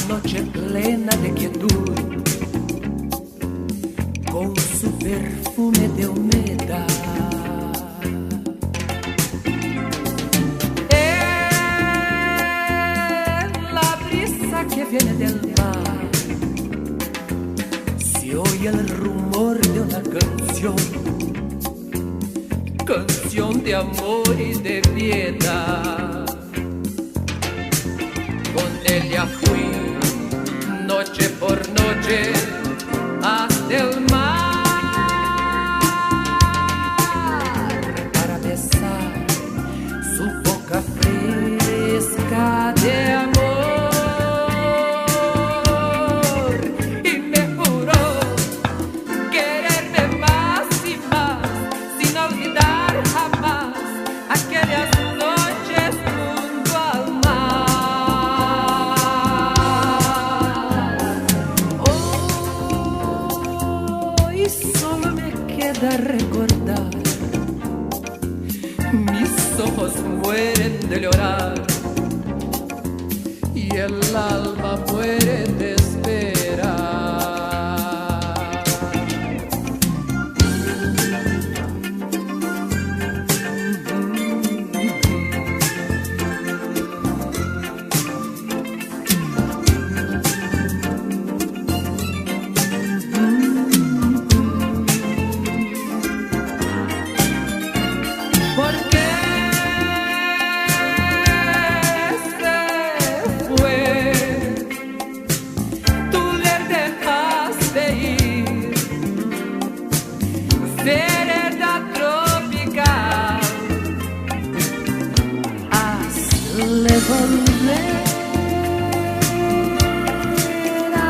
noche plena de quietud, con su perfume de humedad. La brisa que viene del mar, se oye el rumor de una canción, canción de amor y de piedad. Con ella fui noche por noche hasta el mar para besar su boca fresca de amor, y me juró quererme más y más sin olvidar jamás aquellas noches junto al mar. Hoy solo me queda recordar, mis ojos mueren de llorar y el alma muere de esperar. ¿Por qué se fue? Tú le dejaste ir, vereda tropical, hazle volver a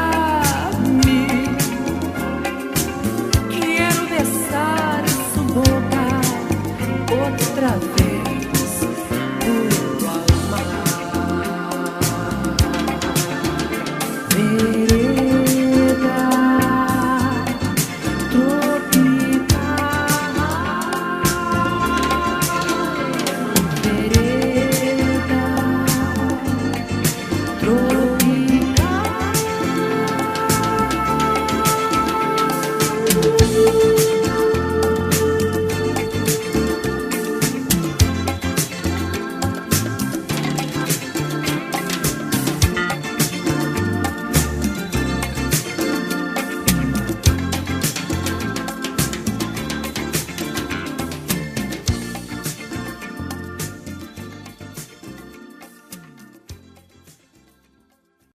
mí. Quiero besar su boca otra vez.